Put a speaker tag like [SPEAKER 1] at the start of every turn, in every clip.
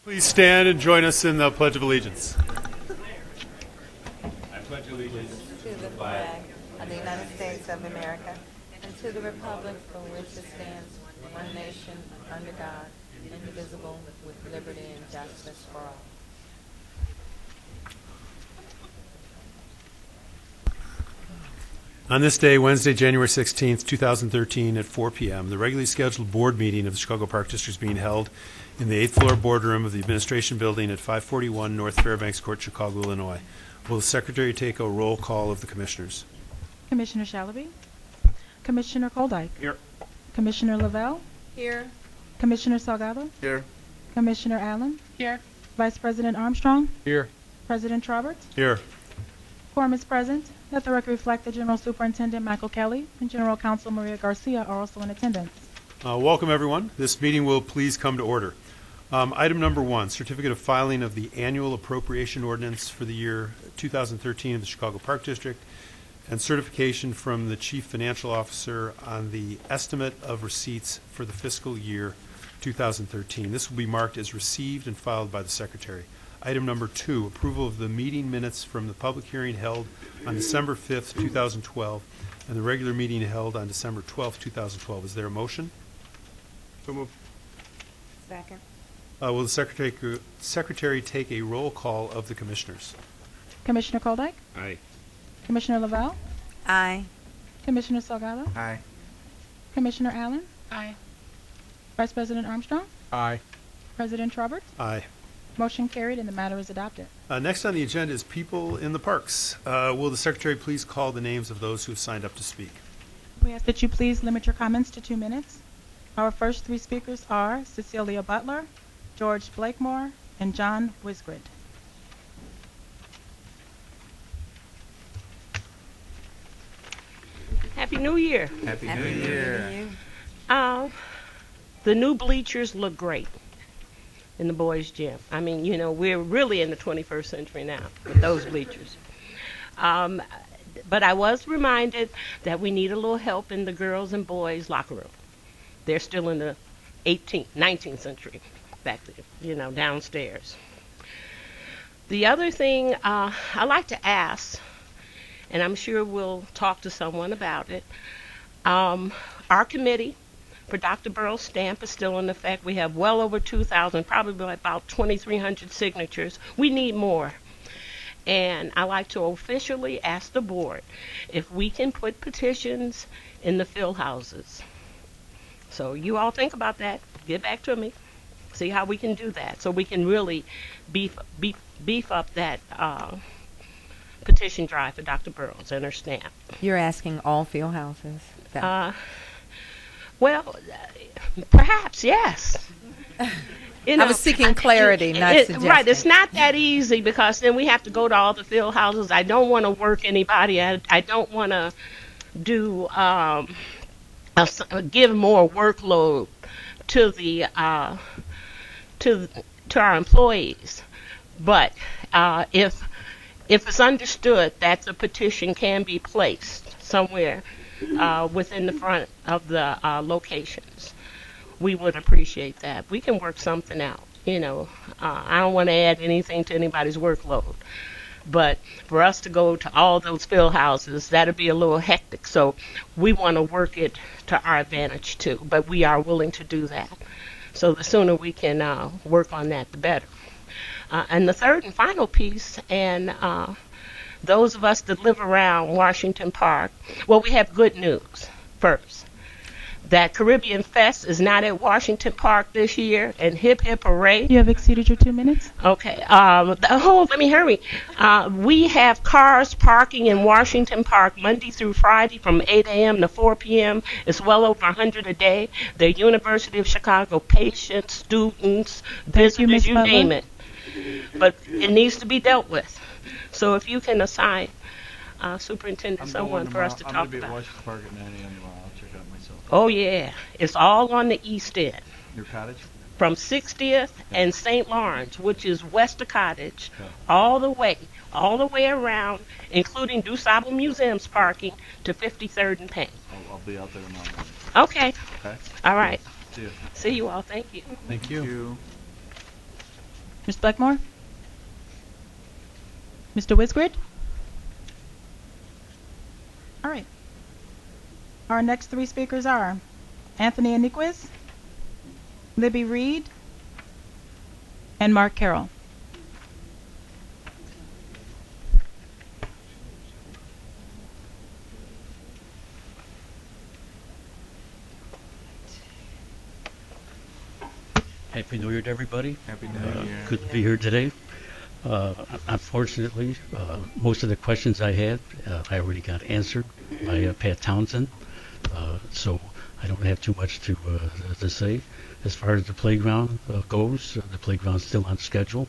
[SPEAKER 1] Please stand and join us in the Pledge of Allegiance.
[SPEAKER 2] I pledge allegiance
[SPEAKER 3] to the flag of the United States of America and to the republic for which it stands, one nation, under God, indivisible, with liberty and justice for all.
[SPEAKER 1] On this day, Wednesday, January 16th, 2013, at 4 p.m., the regularly scheduled board meeting of the Chicago Park District is being held in the 8th floor boardroom of the Administration Building at 541 North Fairbanks Court, Chicago, Illinois. Will the Secretary take a roll call of the Commissioners?
[SPEAKER 4] Commissioner Shalaby? Commissioner Koldyke?
[SPEAKER 1] Here.
[SPEAKER 4] Commissioner Lavelle?
[SPEAKER 3] Here.
[SPEAKER 4] Commissioner Salgado?
[SPEAKER 2] here.
[SPEAKER 4] Commissioner Allen?
[SPEAKER 3] Here.
[SPEAKER 4] Vice President Armstrong?
[SPEAKER 2] Here.
[SPEAKER 4] President Trobert?
[SPEAKER 1] Here.
[SPEAKER 4] Quorum is present. Let the record reflect that General Superintendent Michael Kelly and General Counsel Maria Garcia are also in attendance.
[SPEAKER 1] Welcome, everyone. This meeting will please come to order. Item number 1, certificate of filing of the annual appropriation ordinance for the year 2013 of the Chicago Park District, and certification from the Chief Financial Officer on the estimate of receipts for the fiscal year 2013. This will be marked as received and filed by the Secretary. Item number 2, approval of the meeting minutes from the public hearing held on December 5th, 2012, and the regular meeting held on December 12th, 2012. Is there a motion?
[SPEAKER 2] So moved.
[SPEAKER 3] Second.
[SPEAKER 1] Will the Secretary take a roll call of the Commissioners?
[SPEAKER 4] Commissioner Koldyke?
[SPEAKER 2] Aye.
[SPEAKER 4] Commissioner Lavelle?
[SPEAKER 3] Aye.
[SPEAKER 4] Commissioner Salgado?
[SPEAKER 2] Aye.
[SPEAKER 4] Commissioner Allen?
[SPEAKER 3] Aye.
[SPEAKER 4] Vice President Armstrong?
[SPEAKER 2] Aye.
[SPEAKER 4] President Trobert?
[SPEAKER 1] Aye.
[SPEAKER 4] Motion carried and the matter is adopted.
[SPEAKER 1] Next on the agenda is people in the parks. Will the Secretary please call the names of those who have signed up to speak?
[SPEAKER 4] We ask that you please limit your comments to 2 minutes. Our first 3 speakers are Cecilia Butler, George Blakemore, and John Wisgrid.
[SPEAKER 5] Happy New Year.
[SPEAKER 2] Happy New Year.
[SPEAKER 5] The new bleachers look great in the boys' gym. I mean, you know, we're really in the 21st century now with those bleachers. But I was reminded that we need a little help in the girls' and boys' locker room. They're still in the 19th century back there, you know, downstairs. The other thing I like to ask, and I'm sure we'll talk to someone about it, our committee for Dr. Burrell's stamp is still in effect. We have well over 2,000, probably about 2,300 signatures. We need more. And I like to officially ask the board if we can put petitions in the field houses. So you all think about that. Get back to me. See how we can do that so we can really beef up that petition drive for Dr. Burroughs and her stamp.
[SPEAKER 3] You're asking all field houses?
[SPEAKER 5] Well, perhaps, yes. You know,
[SPEAKER 3] I was seeking clarity, not suggesting.
[SPEAKER 5] Right, it's not that easy because then we have to go to all the field houses. I don't want to work anybody. I don't want to do give more workload to the to our employees. But if it's understood that the petition can be placed somewhere within the front of the locations, we would appreciate that. We can work something out. You know, I don't want to add anything to anybody's workload. But for us to go to all those field houses, that'd be a little hectic. So we want to work it to our advantage too. But we are willing to do that. So the sooner we can work on that, the better. And the third and final piece, and those of us that live around Washington Park, well, we have good news first. That Caribbean Fest is not at Washington Park this year, and hip hip hooray.
[SPEAKER 4] You have exceeded your 2 minutes.
[SPEAKER 5] Okay. Let me hurry. We have cars parking in Washington Park Monday through Friday from 8 a.m. to 4 p.m. It's well over 100 a day. They're University of Chicago patients, students, visitors, you name it. But it needs to be dealt with. So if you can assign Superintendent someone for us to talk
[SPEAKER 2] I'm going to be at
[SPEAKER 5] about.
[SPEAKER 2] Washington Park at 9 a.m. tomorrow. I'll check out myself.
[SPEAKER 5] Oh, yeah. It's all on the east end.
[SPEAKER 2] Your cottage?
[SPEAKER 5] From 60th and St. Lawrence, which is west of Cottage,
[SPEAKER 2] Okay.
[SPEAKER 5] all the way around, including DuSable Museum's parking, to 53rd and Payne.
[SPEAKER 2] I'll be out there tomorrow morning.
[SPEAKER 5] Okay.
[SPEAKER 2] Okay?
[SPEAKER 5] All right.
[SPEAKER 2] See you.
[SPEAKER 5] See you all. Thank you.
[SPEAKER 1] Thank you.
[SPEAKER 4] Ms. Blackmore? Mr. Wisgrid? All right. Our next three speakers are Anthony Aniquis, Libby Reed, and Mark Carroll.
[SPEAKER 6] Happy New Year to everybody.
[SPEAKER 2] Happy New Year.
[SPEAKER 6] Good to be here today. Unfortunately, most of the questions I had, I already got answered by Pat Townsend, so I don't have too much to say. As far as the playground goes, the playground's still on schedule.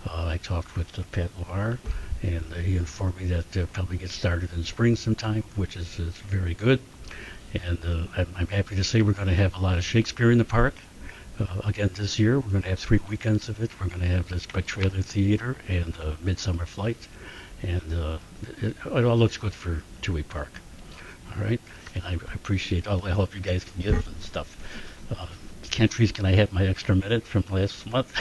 [SPEAKER 6] I talked with Pat Loire, and he informed me that they'll probably get started in spring sometime, which is very good. And I'm happy to say we're going to have a lot of Shakespeare in the park. Again this year. We're going to have 3 weekends of it. We're going to have the Spectralia Theater and Midsummer Flight, and it all looks good for Two-Way Park. All right, and I appreciate all the help you guys can give and stuff. Cantrice, can I have my extra minute from last month?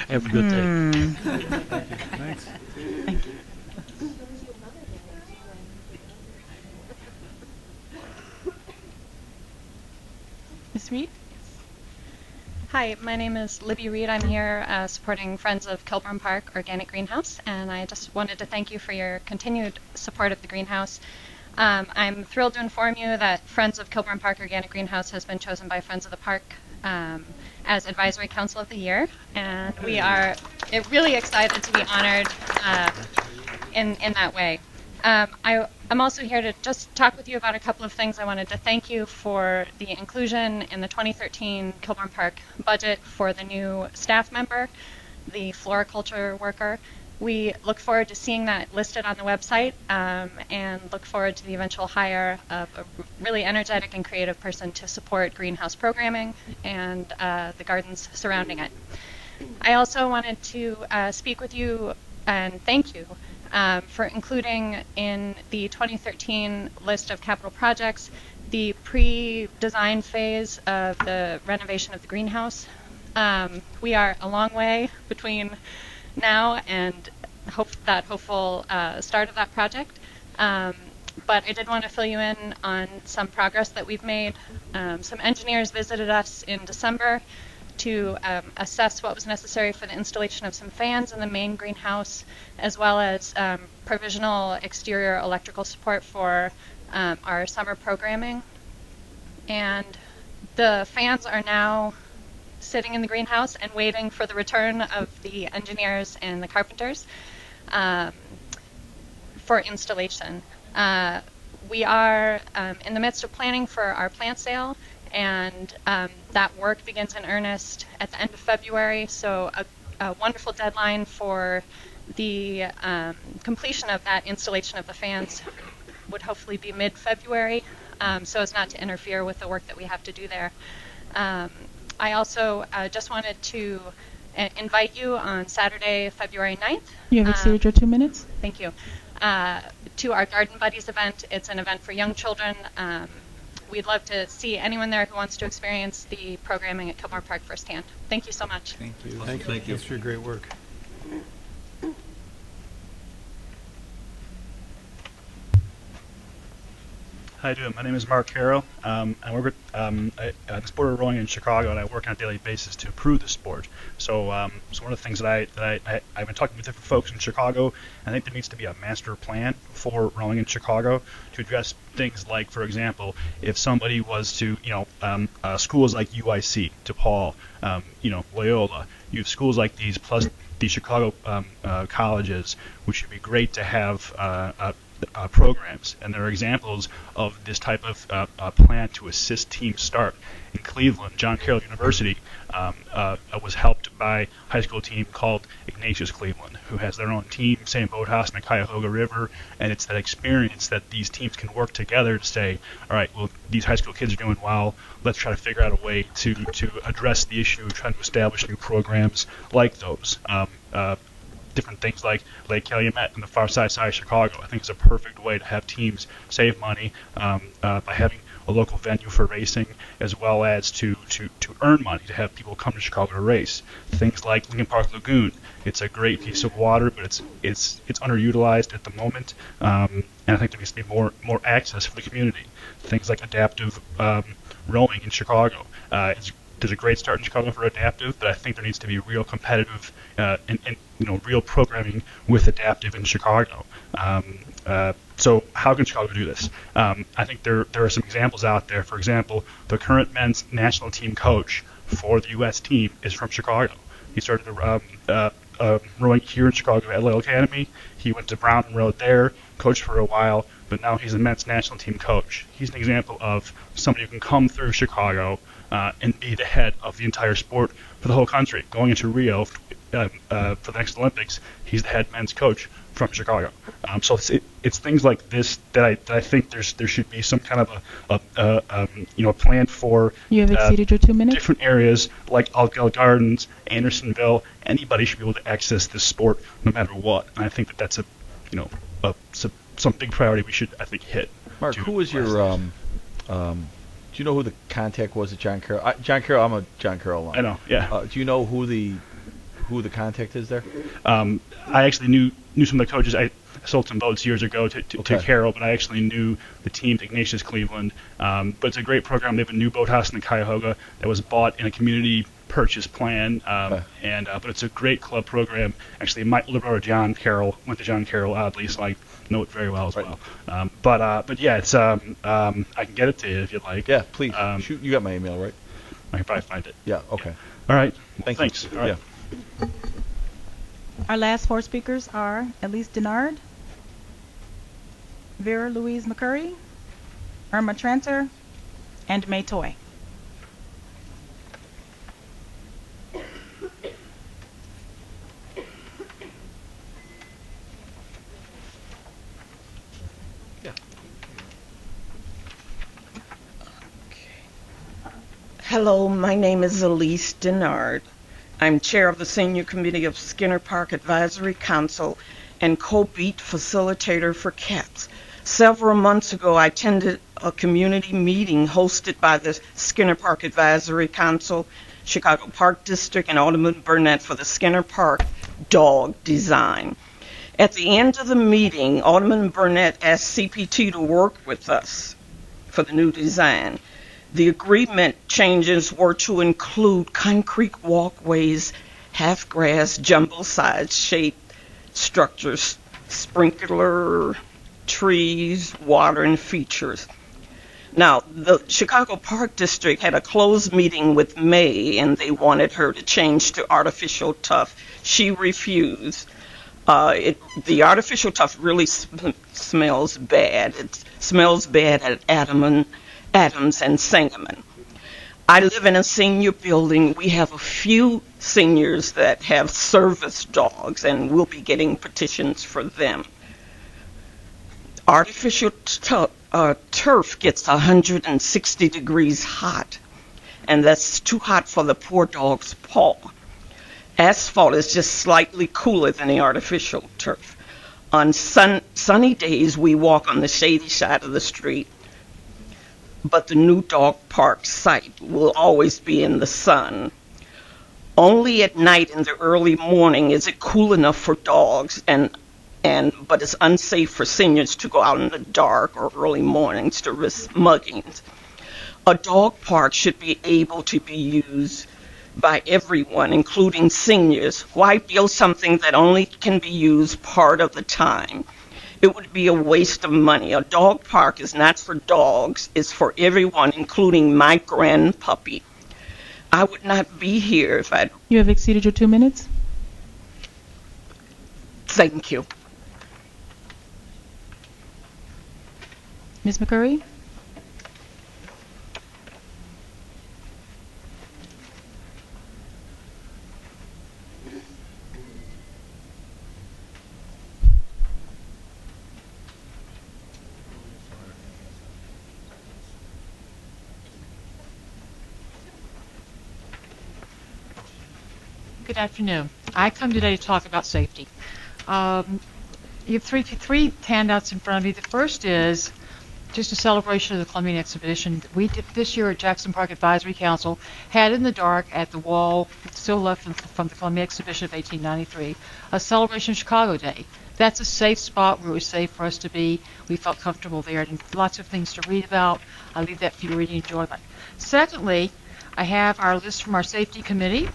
[SPEAKER 6] Have a good day.
[SPEAKER 1] Thanks.
[SPEAKER 4] Ms. Reed?
[SPEAKER 7] Hi, my name is Libby Reed. I'm here supporting Friends of Kilburn Park Organic Greenhouse, and I just wanted to thank you for your continued support of the greenhouse. I'm thrilled to inform you that Friends of Kilburn Park Organic Greenhouse has been chosen by Friends of the Park as Advisory Council of the Year, and we are really excited to be honored in that way. I'm also here to just talk with you about a couple of things. I wanted to thank you for the inclusion in the 2013 Kilburn Park budget for the new staff member, the floriculture worker. We look forward to seeing that listed on the website and look forward to the eventual hire of a really energetic and creative person to support greenhouse programming and the gardens surrounding it. I also wanted to speak with you and thank you for including in the 2013 list of capital projects the pre-design phase of the renovation of the greenhouse. We are a long way between now and hopeful start of that project. But I did want to fill you in on some progress that we've made. Some engineers visited us in December to assess what was necessary for the installation of some fans in the main greenhouse, as well as provisional exterior electrical support for our summer programming. And the fans are now sitting in the greenhouse and waiting for the return of the engineers and the carpenters for installation. We are in the midst of planning for our plant sale, and that work begins in earnest at the end of February, so a wonderful deadline for the completion of that installation of the fans would hopefully be mid-February, so as not to interfere with the work that we have to do there. I also just wanted to invite you on Saturday, February 9th.
[SPEAKER 4] You have exceeded your 2 minutes.
[SPEAKER 7] Thank you. To our Garden Buddies event. It's an event for young children. We'd love to see anyone there who wants to experience the programming at Kilburn Park firsthand. Thank you so much.
[SPEAKER 1] Thank you. Thank you. Thanks for your great work.
[SPEAKER 8] How you doing? My name is Mark Carroll. I work at the sport of rowing in Chicago, and I work on a daily basis to improve the sport. So one of the things that I've been talking with different folks in Chicago, I think there needs to be a master plan for rowing in Chicago to address things like, for example, if somebody was to, schools like UIC, DePaul, Loyola, you have schools like these plus the Chicago colleges, which would be great to have programs, and there are examples of this type of plan to assist teams start. In Cleveland, John Carroll University was helped by a high school team called Ignatius Cleveland, who has their own team, same boathouse in the Cuyahoga River, and it's that experience that these teams can work together to say, all right, well, these high school kids are doing well, let's try to figure out a way to address the issue, trying to establish new programs like those. Different things like Lake Calumet in the far side of Chicago, I think is a perfect way to have teams save money by having a local venue for racing, as well as to earn money, to have people come to Chicago to race. Things like Lincoln Park Lagoon. It's a great piece of water, but it's underutilized at the moment, and I think there needs to be more access for the community. Things like adaptive rowing in Chicago. There's a great start in Chicago for adaptive, but I think there needs to be real competitive and real programming with adaptive in Chicago. So how can Chicago do this? I think there are some examples out there. For example, the current men's national team coach for the U.S. team is from Chicago. He started rowing here in Chicago at Loyola Academy. He went to Brown and rowed there, coached for a while, but now he's a men's national team coach. He's an example of somebody who can come through Chicago and be the head of the entire sport for the whole country. Going into Rio for the next Olympics, he's the head men's coach from Chicago. So it's things like this that I think there should be some kind of a plan for.
[SPEAKER 4] You have exceeded your 2 minutes.
[SPEAKER 8] Different areas like Altgeld Gardens, Andersonville. Anybody should be able to access this sport no matter what. And I think that's some big priority we should, I think, hit.
[SPEAKER 2] Mark, who was your do you know who the contact was at John Carroll? John Carroll, I'm a John Carroll alum.
[SPEAKER 8] I know, yeah.
[SPEAKER 2] Do you know who the contact is there?
[SPEAKER 8] I actually knew some of the coaches. I sold some boats years ago to Carroll, but I actually knew the team, Ignatius Cleveland. But it's a great program. They have a new boathouse in the Cuyahoga that was bought in a community purchase plan, but it's a great club program. Actually, my older brother John Carroll went to John Carroll, oddly, so I know it very well as well. But yeah, it's I can get it to you if you'd like.
[SPEAKER 2] Yeah, please. Shoot, you got my email, right?
[SPEAKER 8] I can probably find it.
[SPEAKER 2] Yeah. Okay.
[SPEAKER 8] All right.
[SPEAKER 2] Thanks.
[SPEAKER 8] All right.
[SPEAKER 2] Yeah.
[SPEAKER 4] Our last 4 speakers are Elise Denard, Vera Louise McCurry, Irma Tranter, and May Toy.
[SPEAKER 9] Hello, my name is Elise Denard. I'm chair of the Senior Committee of Skinner Park Advisory Council and co-beat facilitator for CAPS. Several months ago, I attended a community meeting hosted by the Skinner Park Advisory Council, Chicago Park District, and Alderman Burnett for the Skinner Park dog design. At the end of the meeting, Alderman Burnett asked CPT to work with us for the new design. The agreement changes were to include concrete walkways, half-grass, jumbo-sized shaped structures, sprinkler, trees, water, and features. Now, the Chicago Park District had a closed meeting with May, and they wanted her to change to artificial tuff. She refused. The artificial tuff really smells bad. It smells bad at Adams and Sangamon. I live in a senior building. We have a few seniors that have service dogs, and we'll be getting petitions for them. Artificial turf gets 160 degrees hot, and that's too hot for the poor dog's paw. Asphalt is just slightly cooler than the artificial turf. On sunny days, we walk on the shady side of the street, but the new dog park site will always be in the sun. Only at night in the early morning is it cool enough for dogs, but it's unsafe for seniors to go out in the dark or early mornings to risk muggings. A dog park should be able to be used by everyone, including seniors. Why build something that only can be used part of the time? It would be a waste of money. A dog park is not for dogs, it's for everyone, including my grandpuppy. I would not be here if I...
[SPEAKER 4] You have exceeded your 2 minutes.
[SPEAKER 9] Thank you.
[SPEAKER 4] Ms. McCurry?
[SPEAKER 10] Good afternoon. I come today to talk about safety. You have three handouts in front of you. The first is just a celebration of the Columbian exhibition. We did this year at Jackson Park Advisory Council, had in the dark at the wall, still left from the Columbian exhibition of 1893, a celebration of Chicago Day. That's a safe spot where it was safe for us to be. We felt comfortable there, and lots of things to read about. I leave that for your reading enjoyment. Secondly, I have our list from our safety committee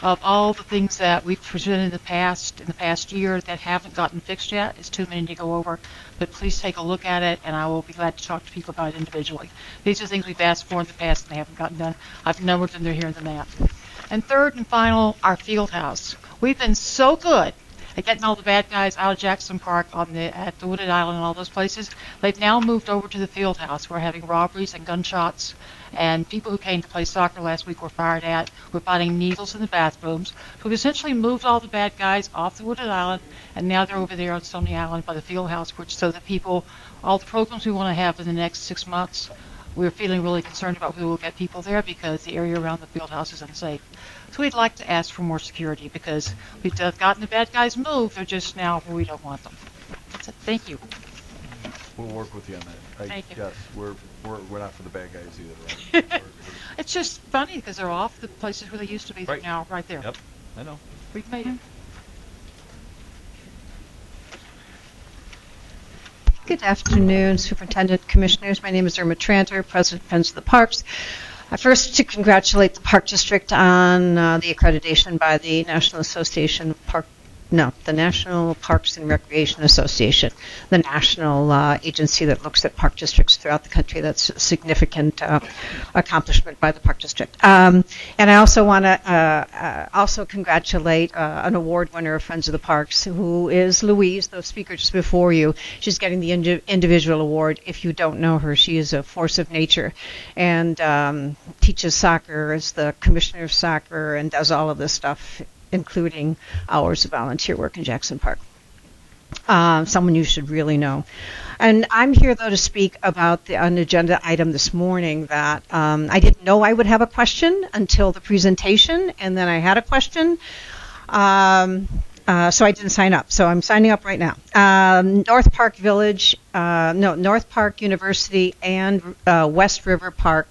[SPEAKER 10] of all the things that we've presented in the past year that haven't gotten fixed yet. It's too many to go over, but please take a look at it, and I will be glad to talk to people about it individually. These are things we've asked for in the past and they haven't gotten done. I've numbered them, they're here in the map. And third and final, our field house. We've been so good at getting all the bad guys out of Jackson Park at the Wooded Island and all those places. They've now moved over to the field house. We're having robberies and gunshots, and people who came to play soccer last week were fired at. We're finding needles in the bathrooms. So we've essentially moved all the bad guys off the Wooded Island, and now they're over there on Stony Island by the field house, which so that people, all the programs we want to have in the next 6 months, we're feeling really concerned about who will get people there because the area around the field house is unsafe. So we'd like to ask for more security because we've gotten the bad guys moved. They're just now where we don't want them. That's it. Thank you.
[SPEAKER 2] We'll work with you on that.
[SPEAKER 10] Thank you.
[SPEAKER 2] Yes, we're not for the bad guys either, right?
[SPEAKER 10] It's just funny because they're off the places where they used to be.
[SPEAKER 2] Right.
[SPEAKER 10] They're now right there.
[SPEAKER 2] Yep, I know.
[SPEAKER 10] We've made it.
[SPEAKER 11] Good afternoon, Superintendent, Commissioners. My name is Irma Tranter, President of Friends of the Parks. First, to congratulate the Park District on the accreditation by the National Parks and Recreation Association, the national agency that looks at park districts throughout the country. That's a significant accomplishment by the Park District. And I also want to also congratulate an award winner of Friends of the Parks, who is Louise, the speaker just before you. She's getting the individual award. If you don't know her, she is a force of nature and teaches soccer, is the commissioner of soccer, and does all of this stuff, including hours of volunteer work in Jackson Park. Someone you should really know. And I'm here, though, to speak about an agenda item this morning that I didn't know I would have a question until the presentation, and then I had a question. So I didn't sign up. So I'm signing up right now. North Park University and West River Park,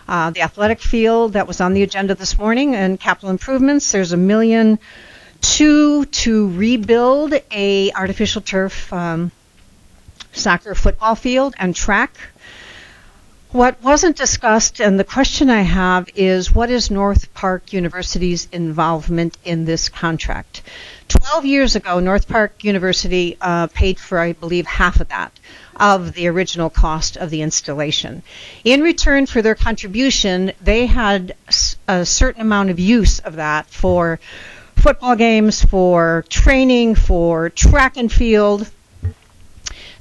[SPEAKER 11] the athletic field that was on the agenda this morning, and capital improvements. There's $1.2 million to rebuild a artificial turf soccer football field and track. What wasn't discussed, and the question I have, is what is North Park University's involvement in this contract? 12 years ago, North Park University paid for, I believe, half of that, of the original cost of the installation. In return for their contribution, they had a certain amount of use of that for football games, for training, for track and field.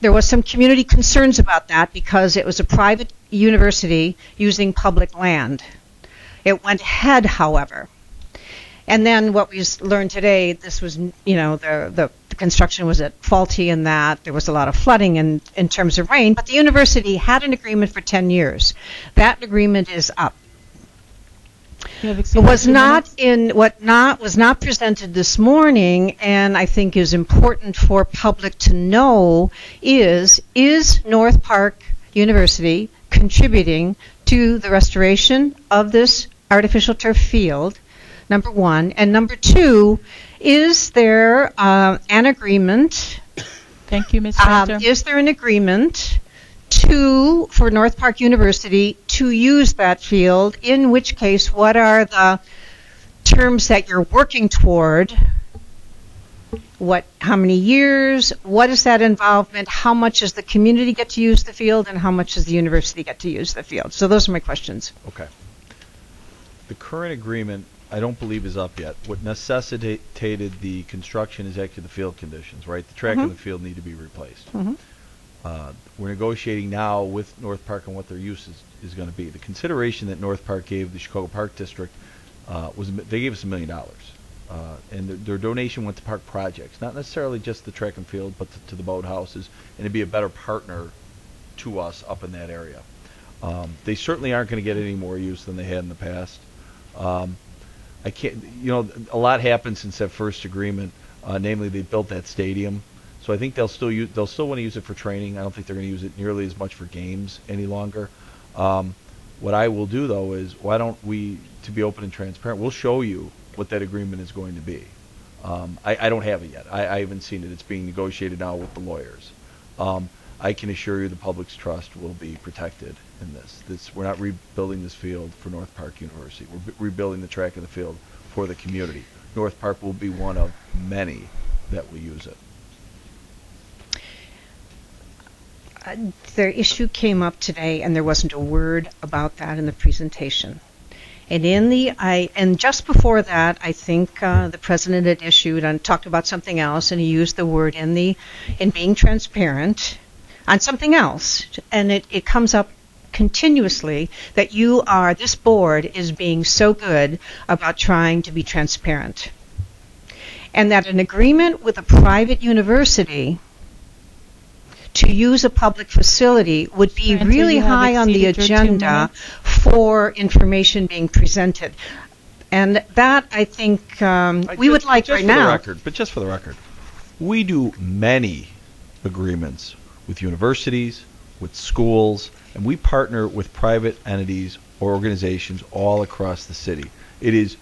[SPEAKER 11] There was some community concerns about that because it was a private university using public land. It went ahead, however. And then what we learned today, this was, the construction was faulty in that there was a lot of flooding in terms of rain, but the university had an agreement for 10 years. That agreement is up. Was not presented this morning, and I think is important for public to know, is North Park University contributing to the restoration of this artificial turf field? Number one. And number two, is there an agreement?
[SPEAKER 4] Thank you, Ms. Tranter.
[SPEAKER 11] Is there an agreement for North Park University to use that field? In which case, what are the terms that you're working toward? How many years? What is that involvement? How much does the community get to use the field, and how much does the university get to use the field? So those are my questions.
[SPEAKER 2] Okay. The current agreement, I don't believe, is up yet. What necessitated the construction is actually the field conditions, right? The track and the field need to be replaced. We're negotiating now with North Park on what their use is going to be. The consideration that North Park gave the Chicago Park District was they gave us $1 million. And their donation went to park projects, not necessarily just the track and field, but to the boathouses, and to be a better partner to us up in that area. They certainly aren't going to get any more use than they had in the past. I can't, a lot happened since that first agreement. Namely, they built that stadium, so So I think they'll still want to use it for training. I don't think they're going to use it nearly as much for games any longer. What I will do though is, why don't we, to be open and transparent, we'll show you what that agreement is going to be. I don't have it yet. I haven't seen it. It's being negotiated now with the lawyers. I can assure you the public's trust will be protected in this. We're not rebuilding this field for North Park University. We're rebuilding the track of the field for the community. North Park will be one of many that will use it.
[SPEAKER 11] The issue came up today, and there wasn't a word about that in the presentation. And and just before that, I think the president had issued and talked about something else, and he used the word in being transparent on something else, and it comes up continuously that this board is being so good about trying to be transparent, and that an agreement with a private university to use a public facility would be really high on the agenda for information being presented. And that, I think, we would like right now.
[SPEAKER 2] But just for the record, we do many agreements with universities, with schools, and we partner with private entities or organizations all across the city. It is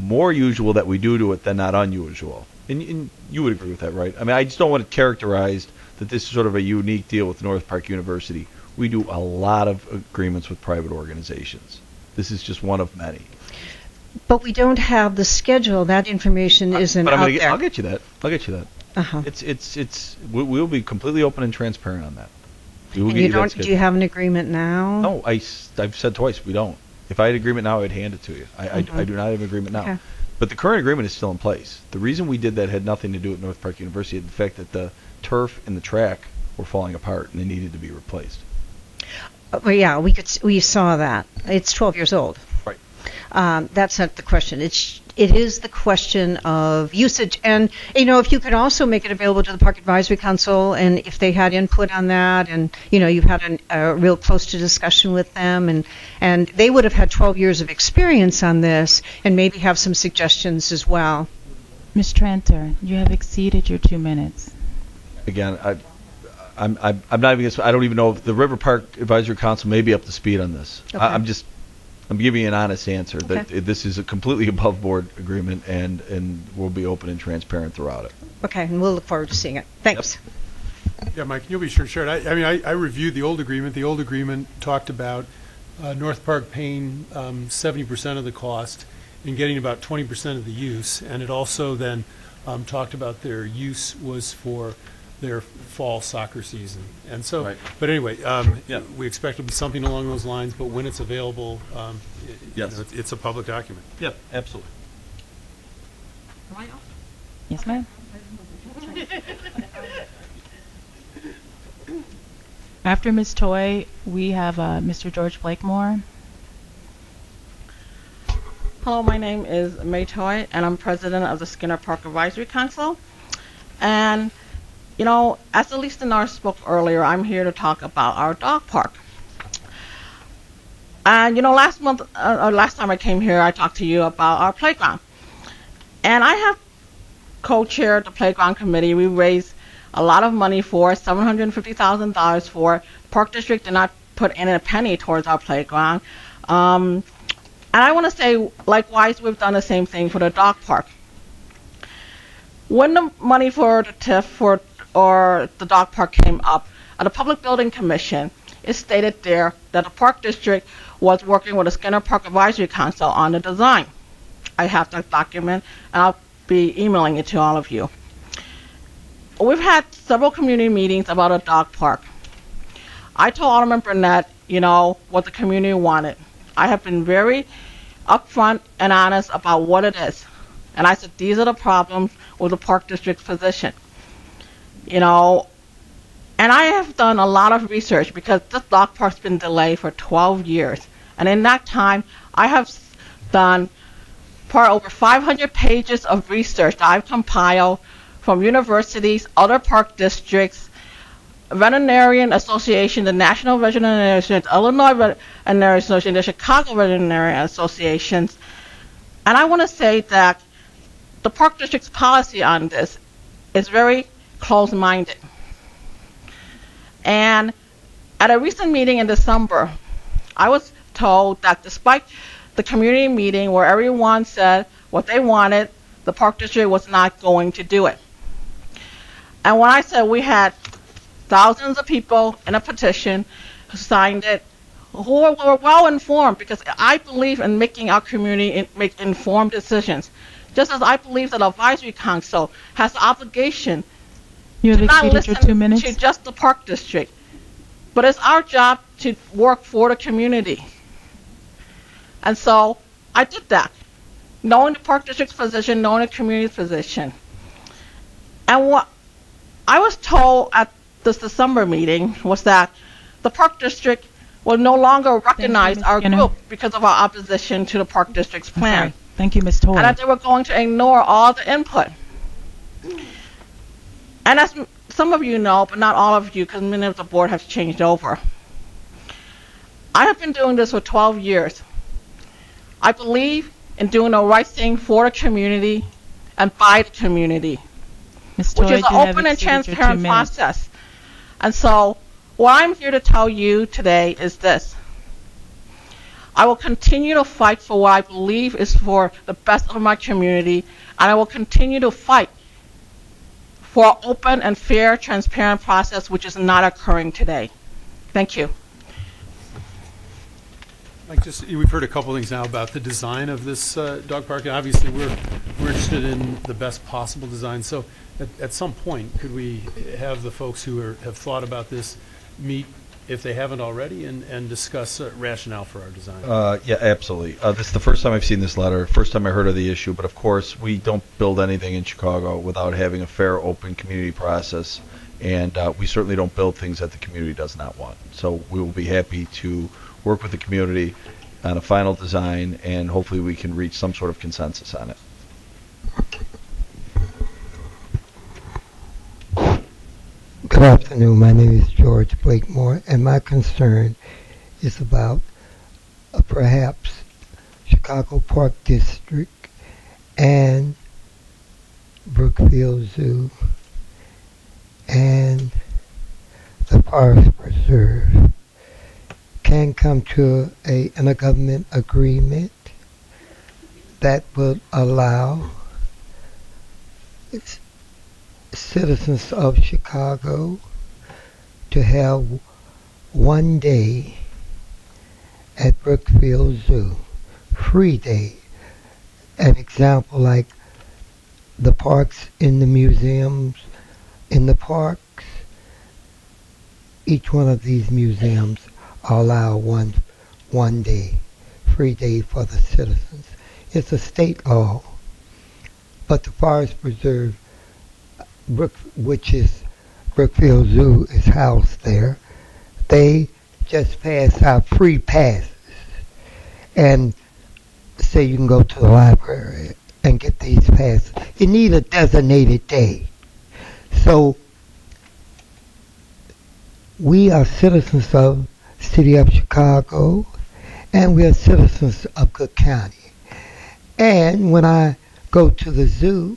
[SPEAKER 2] more usual that we do it than not unusual. And you would agree with that, right? I mean, I just don't want it characterized that this is sort of a unique deal with North Park University. We do a lot of agreements with private organizations. This is just one of many.
[SPEAKER 11] But we don't have the schedule. That information isn't out there.
[SPEAKER 2] I'll get you that.
[SPEAKER 11] Uh-huh.
[SPEAKER 2] We'll be completely open and transparent on that.
[SPEAKER 11] Do you have an agreement now?
[SPEAKER 2] No, I've said twice we don't. If I had an agreement now, I'd hand it to you. I do not have an agreement now.
[SPEAKER 11] Okay.
[SPEAKER 2] But the current agreement is still in place. The reason we did that had nothing to do with North Park University. The fact that the turf and the track were falling apart and they needed to be replaced.
[SPEAKER 11] Well, yeah, we saw that. It's 12 years old.
[SPEAKER 2] Right.
[SPEAKER 11] That's not the question. It is the question of usage, and if you could also make it available to the Park Advisory Council, and if they had input on that, and you've had a real close to discussion with them, and they would have had 12 years of experience on this, and maybe have some suggestions as well.
[SPEAKER 4] Ms. Tranter, you have exceeded your 2 minutes.
[SPEAKER 2] Again, I'm not even. I don't even know if the River Park Advisory Council may be up to speed on this.
[SPEAKER 11] Okay.
[SPEAKER 2] I'm giving you an honest answer that
[SPEAKER 11] Okay.
[SPEAKER 2] this is a completely above board agreement, and we'll be open and transparent throughout it.
[SPEAKER 11] Okay, and we'll look forward to seeing it. Thanks.
[SPEAKER 1] Yeah, Mike, you'll be sure. I reviewed the old agreement. The old agreement talked about North Park paying 70% of the cost and getting about 20% of the use, and it also then talked about their use was for their fall soccer season. And so,
[SPEAKER 2] Right.
[SPEAKER 1] But anyway,
[SPEAKER 2] Yeah.
[SPEAKER 1] we expect it to be something along those lines, but when it's available,
[SPEAKER 2] Yes.
[SPEAKER 1] it's a public document.
[SPEAKER 2] Yeah, absolutely.
[SPEAKER 4] Yes, ma'am. After Ms. Toy, we have Mr. George Blakemore.
[SPEAKER 12] Hello, my name is May Toy, and I'm president of the Skinner Park Advisory Council. And, as Elise Denard spoke earlier, I'm here to talk about our dog park. And, last time I came here, I talked to you about our playground. And I have co-chaired the playground committee. We raised a lot of money for $750,000 for Park District did not put in a penny towards our playground. And I want to say, likewise, we've done the same thing for the dog park. When the money for the TIF or the dog park came up, at the Public Building Commission, it stated there that the Park District was working with the Skinner Park Advisory Council on the design. I have that document, and I'll be emailing it to all of you. We've had several community meetings about a dog park. I told Alderman Burnett, what the community wanted. I have been very upfront and honest about what it is. And I said, these are the problems with the Park District's position. And I have done a lot of research because this dog park's been delayed for 12 years. And in that time, I have done over 500 pages of research that I've compiled from universities, other park districts, Veterinarian Association, the National Veterinary Association, Illinois Veterinary Association, the Chicago Veterinary Associations. And I want to say that the Park District's policy on this is very closed-minded. And at a recent meeting in December, I was told that despite the community meeting where everyone said what they wanted, the Park District was not going to do it. And when I said we had thousands of people in a petition who signed it, who were well informed, because I believe in making our community make informed decisions. Just as I believe that advisory council has the obligation
[SPEAKER 4] You have
[SPEAKER 12] to not
[SPEAKER 4] exceeded your
[SPEAKER 12] listen
[SPEAKER 4] 2 minutes.
[SPEAKER 12] to just the Park District, but it's our job to work for the community. And so I did that, knowing the Park District's position, knowing the community's position. And what I was told at this December meeting was that the Park District will no longer recognize
[SPEAKER 4] Ms.
[SPEAKER 12] our
[SPEAKER 4] Skinner.
[SPEAKER 12] group because of our opposition to the Park District's
[SPEAKER 4] I'm
[SPEAKER 12] plan.
[SPEAKER 4] sorry. Thank you, Ms. Toy.
[SPEAKER 12] And that they were going to ignore all the input. And as some of you know, but not all of you, because many of the board has changed over, I have been doing this for 12 years. I believe in doing the right thing for the community and by the community,
[SPEAKER 4] Ms. Toy,
[SPEAKER 12] which is
[SPEAKER 4] you
[SPEAKER 12] an
[SPEAKER 4] have
[SPEAKER 12] open and
[SPEAKER 4] exceeded your 2
[SPEAKER 12] transparent
[SPEAKER 4] minutes.
[SPEAKER 12] process. And so what I'm here to tell you today is this. I will continue to fight for what I believe is for the best of my community, and I will continue to fight for an open and fair, transparent process which is not occurring today. Thank you.
[SPEAKER 1] We've heard a couple things now about the design of this dog park, and obviously we're interested in the best possible design. So at some point, could we have the folks who have thought about this meet, if they haven't already, and discuss rationale for our design?
[SPEAKER 2] Yeah, absolutely. This is the first time I've seen this letter, first time I heard of the issue, but of course we don't build anything in Chicago without having a fair, open community process, and we certainly don't build things that the community does not want. So we will be happy to work with the community on a final design, and hopefully we can reach some sort of consensus on it.
[SPEAKER 13] Good afternoon. My name is George Blakemore, and my concern is about perhaps Chicago Park District and Brookfield Zoo and the Forest Preserve can come to an intergovernment agreement that will allow citizens of Chicago to have one day at Brookfield Zoo, free day. An example like the parks in the museums, in the parks, each one of these museums allow one day, free day for the citizens. It's a state law, but the Forest Preserve, which is Brookfield Zoo, is housed there. They just pass out free passes and say you can go to the library and get these passes. You need a designated day. So we are citizens of the city of Chicago, and we are citizens of Cook County. And when I go to the zoo,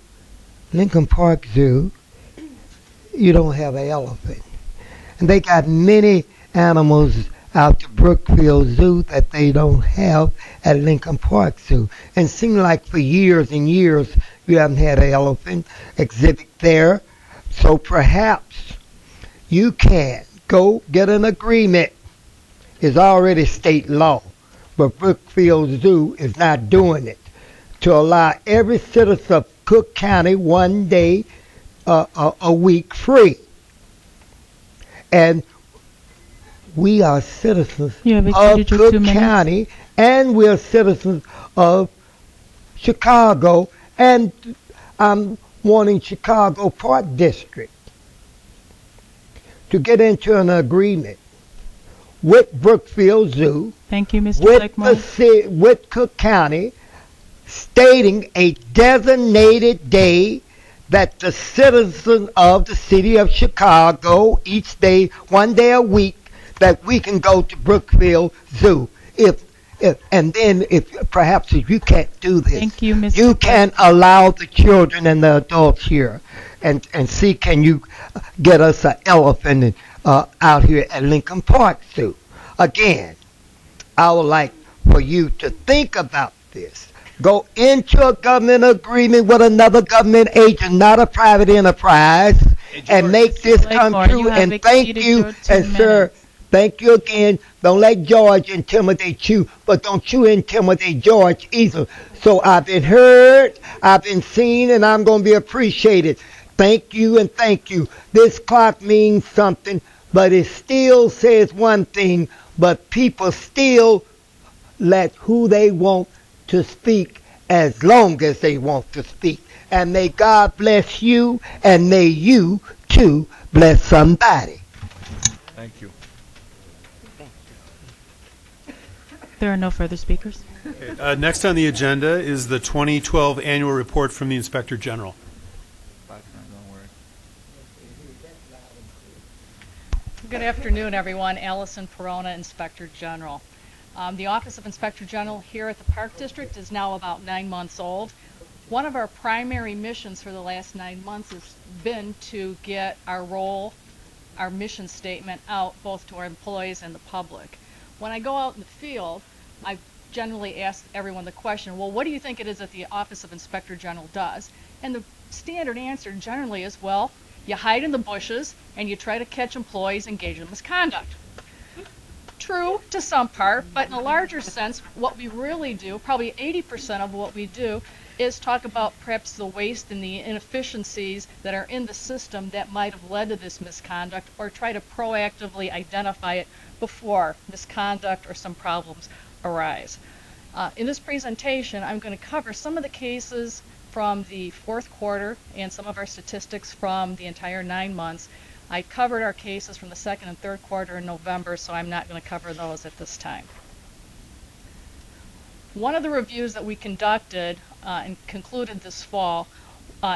[SPEAKER 13] Lincoln Park Zoo, you don't have an elephant. And they got many animals out to Brookfield Zoo that they don't have at Lincoln Park Zoo. And it seems like for years and years you haven't had an elephant exhibit there. So perhaps you can go get an agreement. It's already state law, but Brookfield Zoo is not doing it, to allow every citizen of Cook County one day a week free. And we are citizens of Cook County, and we're citizens of Chicago, and I'm wanting Chicago Park District to get into an agreement with Brookfield Zoo,
[SPEAKER 4] Thank you, Mr. Blakemore.
[SPEAKER 13] with Cook County, stating a designated day that the citizens of the city of Chicago, each day, one day a week, that we can go to Brookfield Zoo. If And then if perhaps if you can't do this,
[SPEAKER 4] Thank you, Mr.
[SPEAKER 13] you can allow the children and the adults here and see can you get us an elephant out here at Lincoln Park Zoo. Again, I would like for you to think about this. Go into a government agreement with another government agent, not a private enterprise, and make this come true. And thank you, and sir, thank you again. Don't let George intimidate you, but don't you intimidate George either. So I've been heard, I've been seen, and I'm going to be appreciated. Thank you and thank you. This clock means something, but it still says one thing, but people still let who they want to speak as long as they want to speak. And may God bless you, and may you too bless somebody.
[SPEAKER 2] Thank you.
[SPEAKER 4] There are no further speakers.
[SPEAKER 1] Okay, next on the agenda is the 2012 annual report from the Inspector General.
[SPEAKER 14] Good afternoon, everyone. Allison Perona, Inspector General. The Office of Inspector General here at the Park District is now about 9 months old. One of our primary missions for the last 9 months has been to get our role, our mission statement out both to our employees and the public. When I go out in the field, I generally ask everyone the question, well, what do you think it is that the Office of Inspector General does? And the standard answer generally is, well, you hide in the bushes and you try to catch employees engaged in misconduct. True to some part, but in a larger sense, what we really do, probably 80% of what we do, is talk about perhaps the waste and the inefficiencies that are in the system that might have led to this misconduct, or try to proactively identify it before misconduct or some problems arise. In this presentation, I'm going to cover some of the cases from the fourth quarter and some of our statistics from the entire 9 months. I covered our cases from the second and third quarter in November, so I'm not going to cover those at this time. One of the reviews that we conducted and concluded this fall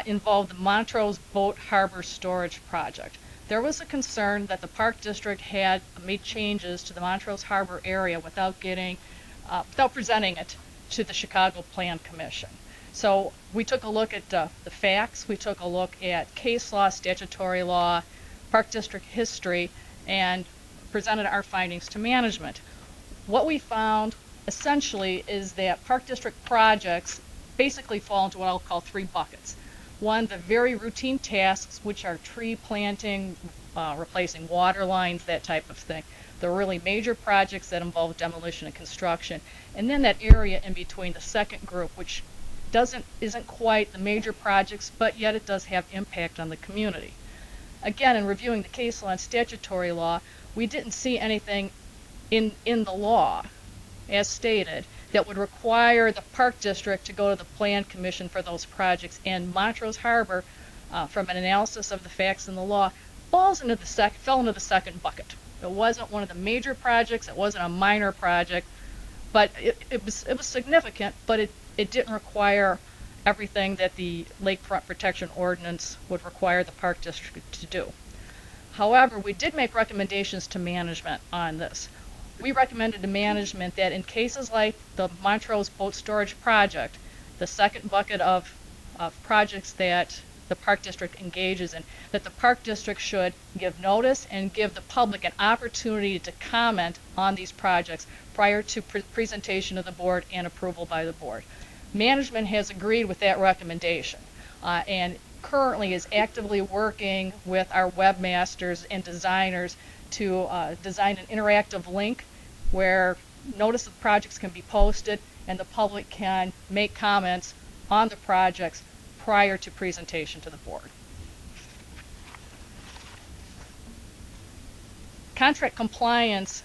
[SPEAKER 14] involved the Montrose Boat Harbor Storage Project. There was a concern that the Park District had made changes to the Montrose Harbor area without presenting it to the Chicago Plan Commission. So we took a look at the facts, we took a look at case law, statutory law, Park District history, and presented our findings to management. What we found essentially is that Park District projects basically fall into what I'll call 3 buckets. One, the very routine tasks, which are tree planting, replacing water lines, that type of thing. The really major projects that involve demolition and construction. And then that area in between, the second group, which isn't quite the major projects, but yet it does have impact on the community. Again, in reviewing the case law and statutory law, we didn't see anything in the law, as stated, that would require the Park District to go to the Plan Commission for those projects. And Montrose Harbor, from an analysis of the facts in the law, fell into the second bucket. It wasn't one of the major projects, it wasn't a minor project, but it was significant, but it didn't require everything that the Lakefront Protection Ordinance would require the Park District to do. However, we did make recommendations to management on this. We recommended to management that in cases like the Montrose Boat Storage Project, the second bucket of projects that the Park District engages in, that the Park District should give notice and give the public an opportunity to comment on these projects prior to presentation of the board and approval by the board. Management has agreed with that recommendation and currently is actively working with our webmasters and designers to design an interactive link where notice of projects can be posted and the public can make comments on the projects prior to presentation to the board. Contract compliance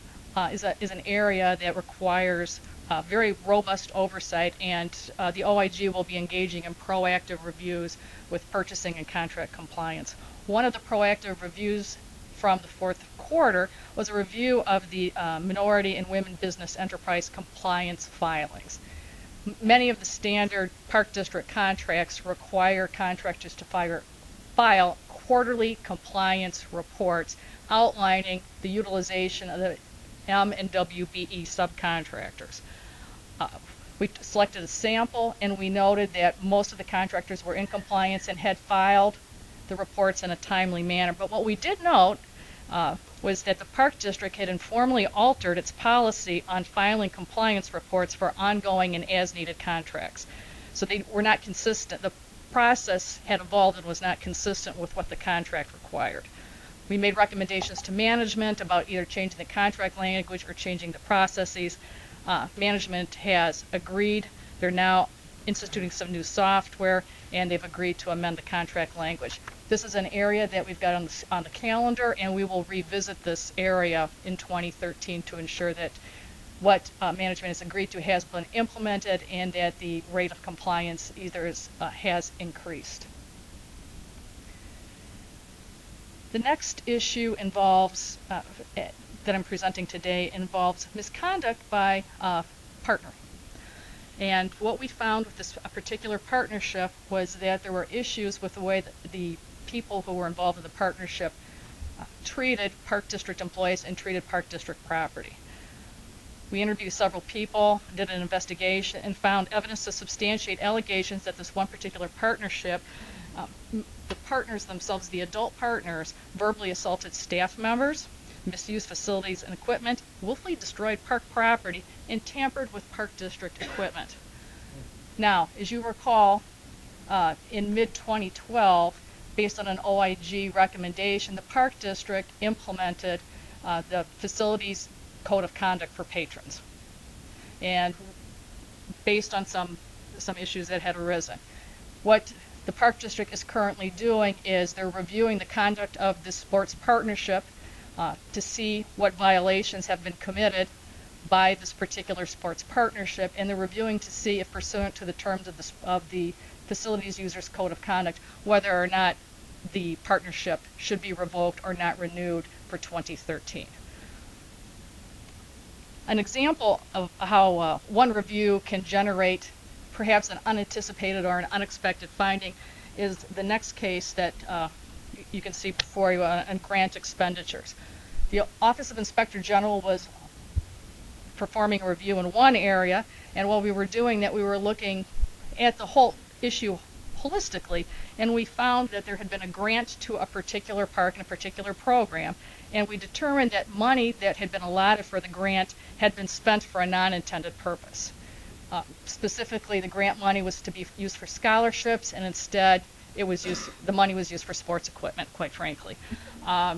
[SPEAKER 14] is an area that requires very robust oversight, and the OIG will be engaging in proactive reviews with purchasing and contract compliance. One of the proactive reviews from the fourth quarter was a review of the minority and women business enterprise compliance filings. Many of the standard Park District contracts require contractors to file quarterly compliance reports outlining the utilization of the M and WBE subcontractors. we selected a sample, and we noted that most of the contractors were in compliance and had filed the reports in a timely manner. But what we did note was that the Park District had informally altered its policy on filing compliance reports for ongoing and as-needed contracts. So they were not consistent. The process had evolved and was not consistent with what the contract required. We made recommendations to management about either changing the contract language or changing the processes. Management has agreed. They're now instituting some new software, and they've agreed to amend the contract language. This is an area that we've got on the calendar, and we will revisit this area in 2013 to ensure that what management has agreed to has been implemented and that the rate of compliance has increased. The next issue involves, that I'm presenting today, involves misconduct by a partner. And what we found with this particular partnership was that there were issues with the way that the people who were involved in the partnership treated Park District employees and treated Park District property. We interviewed several people, did an investigation, and found evidence to substantiate allegations that this one particular partnership, the partners themselves, the adult partners, verbally assaulted staff members, misused facilities and equipment, willfully destroyed park property, and tampered with Park District equipment. Now, as you recall, in mid-2012, based on an OIG recommendation, the Park District implemented the Facilities Code of Conduct for patrons, and based on some issues that had arisen. What the Park District is currently doing is they're reviewing the conduct of the sports partnership to see what violations have been committed by this particular sports partnership, and they're reviewing to see if, pursuant to the terms of the Facilities Users Code of Conduct, whether or not the partnership should be revoked or not renewed for 2013. An example of how one review can generate perhaps an unanticipated or an unexpected finding is the next case that you can see before you on grant expenditures. The Office of Inspector General was performing a review in one area, and while we were doing that, we were looking at the whole issue holistically, and we found that there had been a grant to a particular park and a particular program, and we determined that money that had been allotted for the grant had been spent for a non-intended purpose. Specifically, the grant money was to be used for scholarships, and instead the money was used for sports equipment, quite frankly.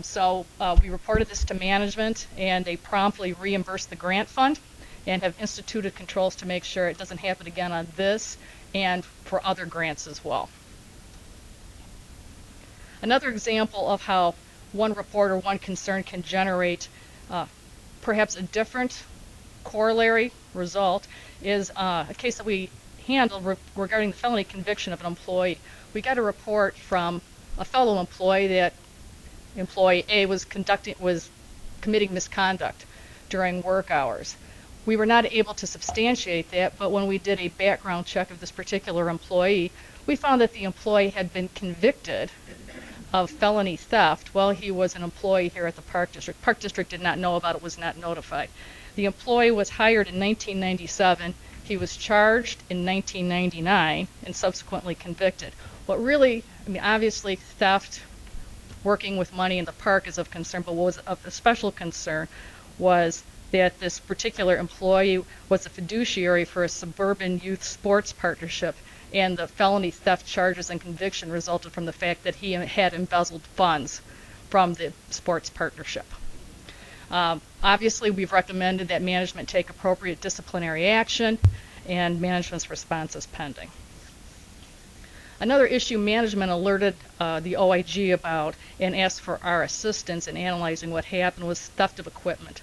[SPEAKER 14] So we reported this to management, and they promptly reimbursed the grant fund and have instituted controls to make sure it doesn't happen again on this and for other grants as well. Another example of how one report or one concern can generate perhaps a different corollary result is a case that we handled regarding the felony conviction of an employee. We got a report from a fellow employee that employee A was committing misconduct during work hours. We were not able to substantiate that, but when we did a background check of this particular employee, we found that the employee had been convicted of felony theft while he was an employee here at the Park District. Park District did not know about it, was not notified. The employee was hired in 1997. He was charged in 1999 and subsequently convicted. What really, obviously theft, working with money in the park is of concern, but what was of special concern was that this particular employee was a fiduciary for a suburban youth sports partnership, and the felony theft charges and conviction resulted from the fact that he had embezzled funds from the sports partnership. Obviously, we've recommended that management take appropriate disciplinary action, and management's response is pending. Another issue management alerted the OIG about and asked for our assistance in analyzing what happened was theft of equipment.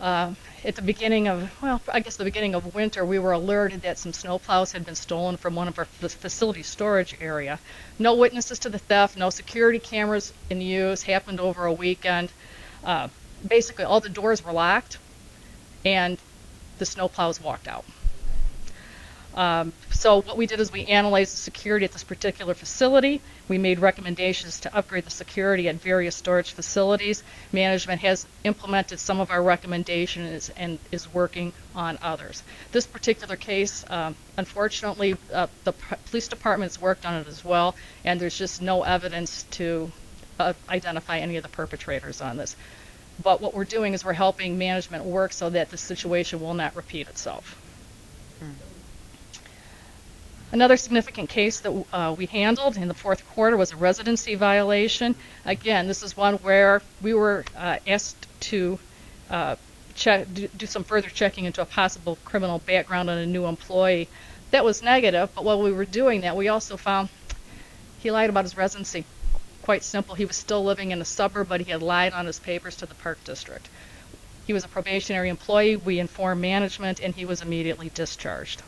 [SPEAKER 14] At the beginning of, the beginning of winter, we were alerted that some snowplows had been stolen from one of our facility storage area. No witnesses to the theft, no security cameras in use, happened over a weekend. Basically, all the doors were locked, and the snowplows walked out. So what we did is we analyzed the security at this particular facility. We made recommendations to upgrade the security at various storage facilities. Management has implemented some of our recommendations and is working on others. This particular case, unfortunately, the police department's worked on it as well, and there's just no evidence to identify any of the perpetrators on this. But what we're doing is we're helping management work so that the situation will not repeat itself. Another significant case that we handled in the fourth quarter was a residency violation. Again, this is one where we were asked to do some further checking into a possible criminal background on a new employee. That was negative, but while we were doing that, we also found he lied about his residency. Quite simple. He was still living in a suburb, but he had lied on his papers to the Park District. He was a probationary employee. We informed management, and he was immediately discharged.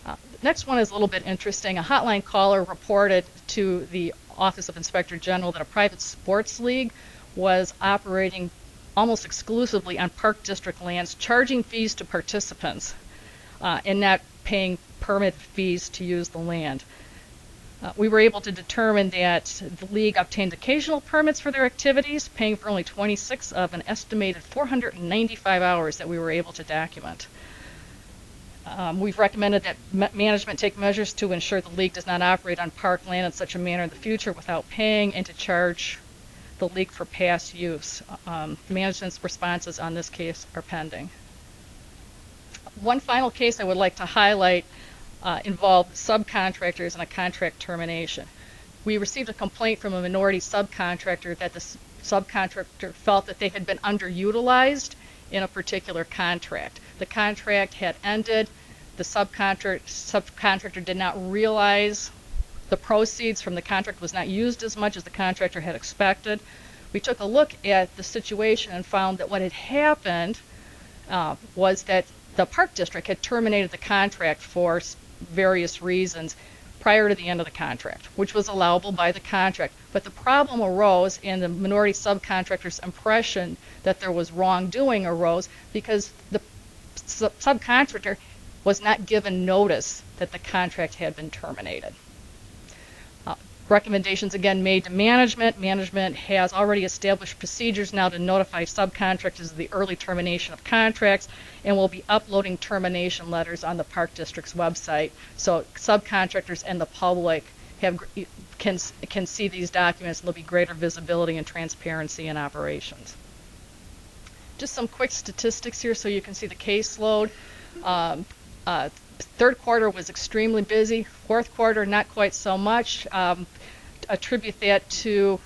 [SPEAKER 14] The next one is a little bit interesting. A hotline caller reported to the Office of Inspector General that a private sports league was operating almost exclusively on Park District lands, charging fees to participants and not paying permit fees to use the land. We were able to determine that the league obtained occasional permits for their activities, paying for only 26 of an estimated 495 hours that we were able to document. We've recommended that management take measures to ensure the league does not operate on park land in such a manner in the future without paying, and to charge the league for past use. Management's responses on this case are pending. One final case I would like to highlight involved subcontractors and a contract termination. We received a complaint from a minority subcontractor that the subcontractor felt that they had been underutilized in a particular contract. The contract had ended. The subcontractor did not realize the proceeds from the contract was not used as much as the contractor had expected. We took a look at the situation and found that what had happened was that the Park District had terminated the contract for various reasons prior to the end of the contract, which was allowable by the contract. But the problem arose, and the minority subcontractor's impression that there was wrongdoing arose because the subcontractor was not given notice that the contract had been terminated. Recommendations again made to management. Management has already established procedures now to notify subcontractors of the early termination of contracts, and will be uploading termination letters on the Park District's website so subcontractors and the public can see these documents, and there'll be greater visibility and transparency in operations. Just some quick statistics here so you can see the caseload. Third quarter was extremely busy. Fourth quarter, not quite so much. Attribute that to,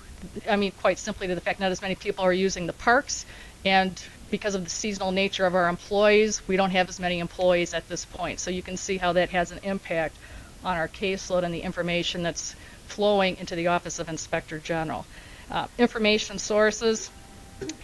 [SPEAKER 14] quite simply to the fact not as many people are using the parks, and because of the seasonal nature of our employees, we don't have as many employees at this point. So you can see how that has an impact on our caseload and the information that's flowing into the Office of Inspector General. Information sources.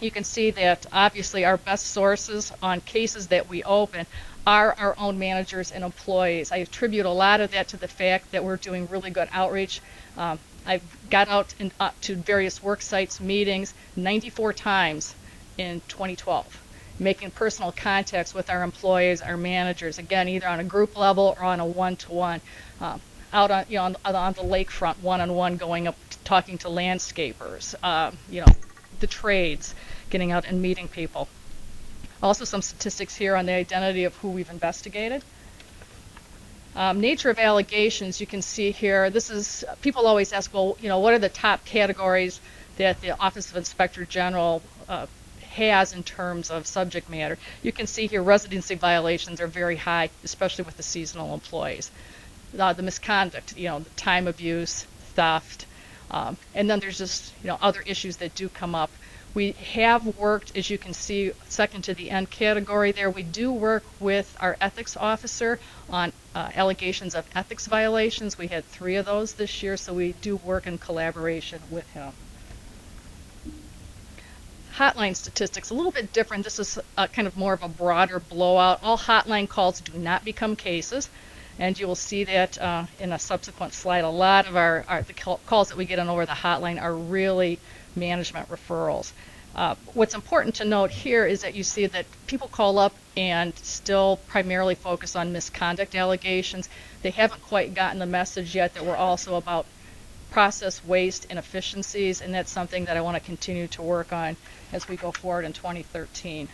[SPEAKER 14] You can see that obviously our best sources on cases that we open are our own managers and employees. I attribute a lot of that to the fact that we're doing really good outreach. I've got out to various work sites, meetings, 94 times in 2012, making personal contacts with our employees, our managers, again, either on a group level or on a one-to-one. Out on, on the lakefront, one-on-one, going up, talking to landscapers, the trades, getting out and meeting people. Also some statistics here on the identity of who we've investigated. Nature of allegations, you can see here, this is, people always ask, well, what are the top categories that the Office of Inspector General has in terms of subject matter? You can see here residency violations are very high, especially with the seasonal employees. The misconduct, the time abuse, theft, and then there's just, other issues that do come up. We have worked, as you can see, second to the end category there, we do work with our ethics officer on allegations of ethics violations. We had 3 of those this year, so we do work in collaboration with him. Hotline statistics, a little bit different. This is kind of more of a broader blowout. All hotline calls do not become cases, and you will see that in a subsequent slide. A lot of the calls that we get on over the hotline are really management referrals. What's important to note here is that you see that people call up and still primarily focus on misconduct allegations. They haven't quite gotten the message yet that we're also about process waste and efficiencies, and that's something that I want to continue to work on as we go forward in 2013.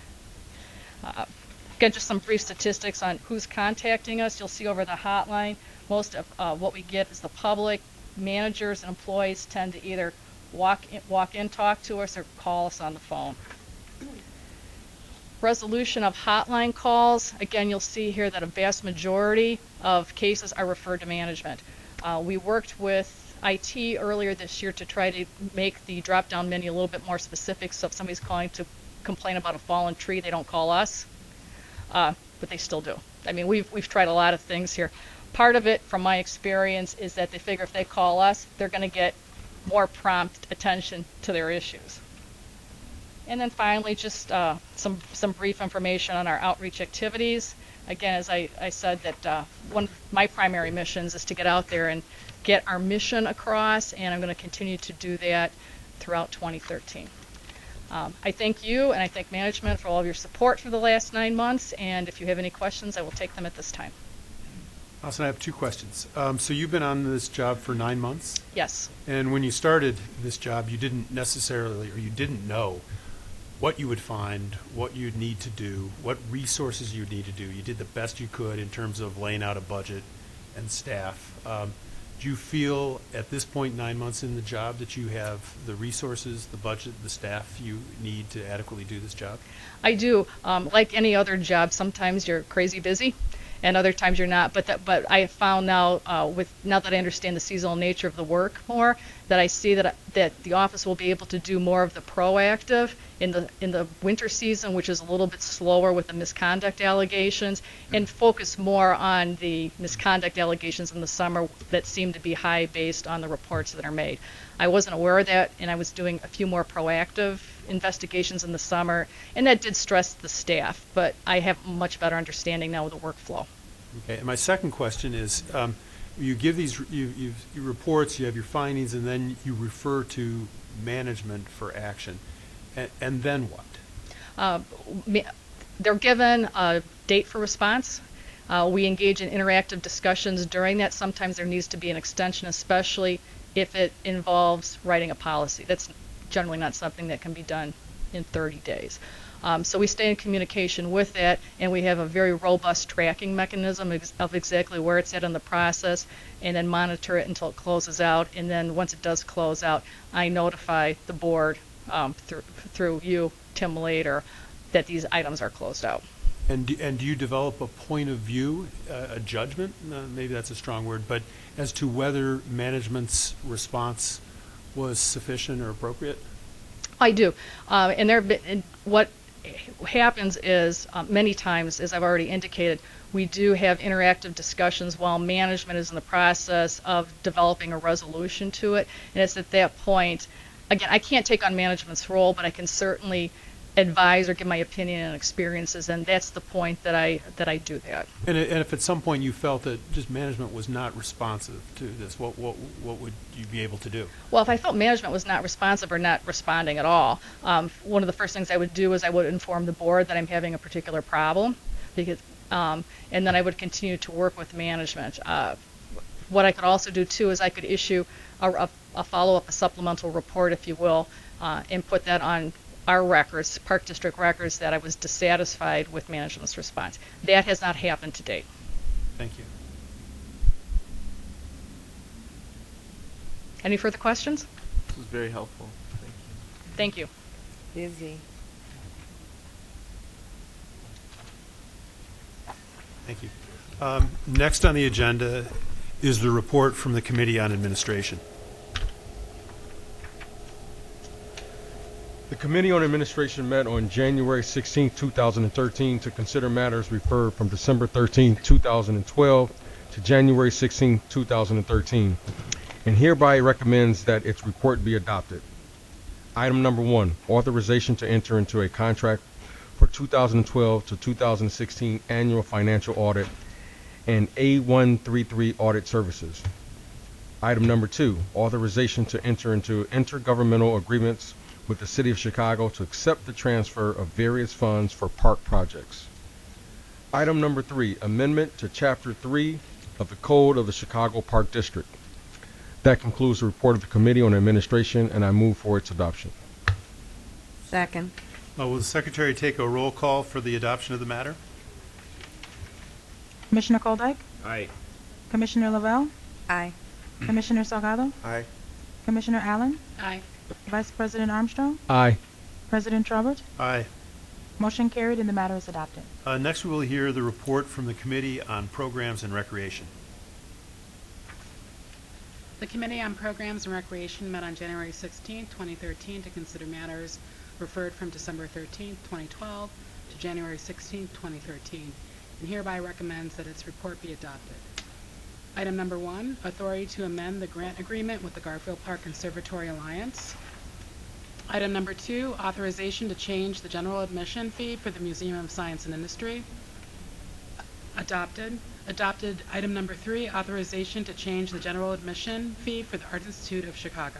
[SPEAKER 14] Again, just some brief statistics on who's contacting us. You'll see over the hotline, most of what we get is the public. Managers and employees tend to either walk in, talk to us, or call us on the phone. Resolution of hotline calls. Again, you'll see here that a vast majority of cases are referred to management. We worked with IT earlier this year to try to make the drop-down menu a little bit more specific, so if somebody's calling to complain about a fallen tree, they don't call us, but they still do. I mean, we've tried a lot of things here. Part of it, from my experience, is that they figure if they call us, they're going to get more prompt attention to their issues. And then finally, just some brief information on our outreach activities. Again, as I said, that one of my primary missions is to get out there and get our mission across, and I'm going to continue to do that throughout 2013. I thank you and I thank management for all of your support for the last 9 months, and if you have any questions, I will take them at this time.
[SPEAKER 1] Allison, I have two questions. So you've been on this job for 9 months?
[SPEAKER 14] Yes.
[SPEAKER 1] And when you started this job, you didn't necessarily, or you didn't know what you would find, what you'd need to do, what resources you'd need to do. You did the best you could in terms of laying out a budget and staff. Do you feel at this point, 9 months in the job, that you have the resources, the budget, the staff you need to adequately do this job?
[SPEAKER 14] I do. Like any other job, sometimes you're crazy busy, and other times you're not. But I have found now, now that I understand the seasonal nature of the work more, that I see that the office will be able to do more of the proactive in the winter season, which is a little bit slower with the misconduct allegations, and focus more on the misconduct allegations in the summer that seem to be high based on the reports that are made. I wasn't aware of that, and I was doing a few more proactive investigations in the summer, and that did stress the staff, but I have a much better understanding now of the workflow.
[SPEAKER 1] Okay, and my second question is, you give these your reports, you have your findings, and then you refer to management for action. And then what?
[SPEAKER 14] They're given a date for response. We engage in interactive discussions during that. Sometimes there needs to be an extension, especially if it involves writing a policy. That's generally not something that can be done in 30 days. So we stay in communication with that, and we have a very robust tracking mechanism of exactly where it's at in the process, and then monitor it until it closes out. And then once it does close out, I notify the board through you, Tim, later, that these items are closed out.
[SPEAKER 1] And do you develop a point of view, a judgment? Maybe that's a strong word, but as to whether management's response was sufficient or appropriate?
[SPEAKER 14] I do, and what happens is many times, as I've already indicated, we do have interactive discussions while management is in the process of developing a resolution to it, and it's at that point. Again, I can't take on management's role, but I can certainly advise or give my opinion and experiences, and that's the point that I do that.
[SPEAKER 1] And if at some point you felt that just management was not responsive to this, what would you be able to do?
[SPEAKER 14] Well, if I felt management was not responsive or not responding at all, one of the first things I would do is I would inform the board that I'm having a particular problem, because, and then I would continue to work with management. What I could also do too is I could issue a follow-up, a supplemental report, if you will, and put that on our records, Park District records, that I was dissatisfied with management's response. That has not happened to date.
[SPEAKER 1] Thank you.
[SPEAKER 14] Any further questions?
[SPEAKER 15] This was very helpful. Thank you.
[SPEAKER 14] Thank you.
[SPEAKER 3] Busy.
[SPEAKER 1] Thank you. Next on the agenda is the report from the Committee on Administration.
[SPEAKER 16] The Committee on Administration met on January 16, 2013 to consider matters referred from December 13, 2012 to January 16, 2013, and hereby recommends that its report be adopted. Item number 1, authorization to enter into a contract for 2012 to 2016 annual financial audit and A133 audit services. Item number 2, authorization to enter into intergovernmental agreements with the City of Chicago to accept the transfer of various funds for park projects. Item number 3, amendment to Chapter 3 of the Code of the Chicago Park District. That concludes the report of the Committee on Administration, and I move for its adoption.
[SPEAKER 3] Second.
[SPEAKER 1] Will the Secretary take a roll call for the adoption of the matter?
[SPEAKER 4] Commissioner Koldyke?
[SPEAKER 15] Aye.
[SPEAKER 4] Commissioner Lavelle?
[SPEAKER 3] Aye.
[SPEAKER 4] Commissioner Salgado?
[SPEAKER 15] Aye.
[SPEAKER 4] Commissioner Allen?
[SPEAKER 14] Aye.
[SPEAKER 4] Vice President Armstrong?
[SPEAKER 16] Aye.
[SPEAKER 4] President Trowbridge?
[SPEAKER 1] Aye.
[SPEAKER 4] Motion carried and the matter is adopted.
[SPEAKER 1] Next, we will hear the report from the Committee on Programs and Recreation.
[SPEAKER 17] The Committee on Programs and Recreation met on January 16, 2013 to consider matters referred from December 13, 2012 to January 16, 2013, and hereby recommends that its report be adopted. Item number 1, authority to amend the grant agreement with the Garfield Park Conservatory Alliance. Item number 2, authorization to change the general admission fee for the Museum of Science and Industry. Adopted. Adopted. Item number 3, authorization to change the general admission fee for the Art Institute of Chicago.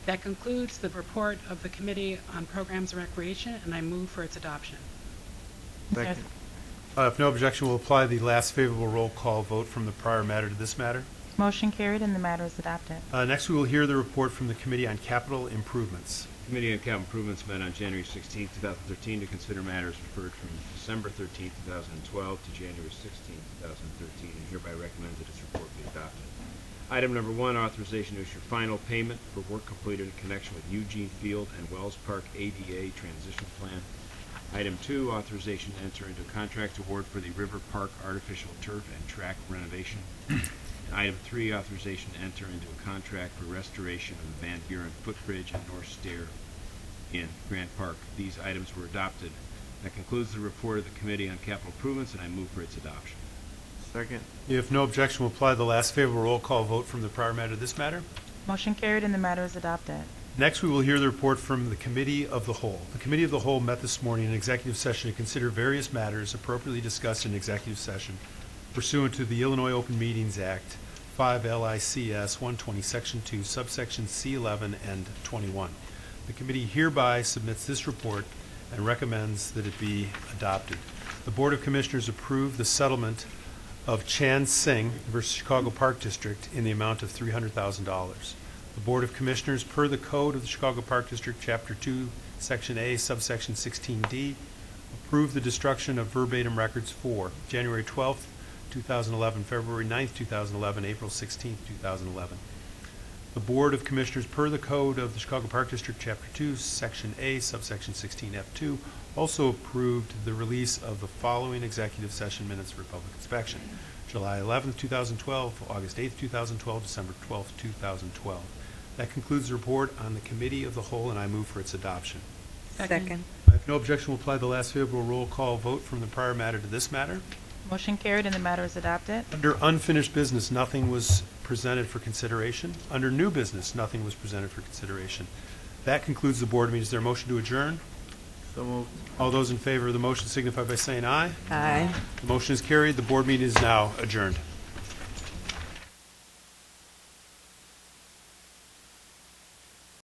[SPEAKER 17] That concludes the report of the Committee on Programs and Recreation, and I move for its adoption.
[SPEAKER 15] Second.
[SPEAKER 1] If no objection, we'll apply the last favorable roll call vote from the prior matter to this matter.
[SPEAKER 4] Motion carried and the matter is adopted.
[SPEAKER 1] Next, we will hear the report from the Committee on Capital Improvements.
[SPEAKER 18] Committee on Capital Improvements met on January 16, 2013 to consider matters referred from December 13, 2012 to January 16, 2013, and hereby recommends that its report be adopted. Item number 1, authorization to issue final payment for work completed in connection with Eugene Field and Wells Park ADA Transition Plan. Item 2, authorization to enter into a contract award for the River Park Artificial Turf and Track renovation. And item 3, authorization to enter into a contract for restoration of the Van Buren Footbridge and North Stair in Grant Park. These items were adopted. That concludes the report of the Committee on Capital Improvements, and I move for its adoption.
[SPEAKER 15] Second.
[SPEAKER 1] If no objection, we'll apply the last favorable roll call vote from the prior matter to this matter.
[SPEAKER 4] Motion carried and the matter is adopted.
[SPEAKER 1] Next, we will hear the report from the Committee of the Whole. The Committee of the Whole met this morning in executive session to consider various matters appropriately discussed in executive session pursuant to the Illinois Open Meetings Act, 5 LICS 120, Section 2, subsection C11 and 21. The committee hereby submits this report and recommends that it be adopted. The Board of Commissioners approved the settlement of Chan Singh versus Chicago Park District in the amount of $300,000. The Board of Commissioners, per the Code of the Chicago Park District, Chapter 2, Section A, subsection 16D, approved the destruction of verbatim records for January 12th, 2011, February 9th, 2011, April 16th, 2011. The Board of Commissioners, per the Code of the Chicago Park District, Chapter 2, Section A, subsection 16F2, also approved the release of the following executive session minutes for public inspection: July 11th, 2012, August 8th, 2012, December 12th, 2012. That concludes the report on the Committee of the Whole, and I move for its adoption.
[SPEAKER 3] Second.
[SPEAKER 1] If no objection, we'll apply the last favorable roll call vote from the prior matter to this matter.
[SPEAKER 4] Motion carried and the matter is adopted.
[SPEAKER 1] Under unfinished business, nothing was presented for consideration. Under new business, nothing was presented for consideration. That concludes the board meeting. Is there a motion to adjourn?
[SPEAKER 15] So moved.
[SPEAKER 1] All those in favor of the motion signify by saying aye.
[SPEAKER 3] Aye.
[SPEAKER 1] The motion is carried. The board meeting is now adjourned.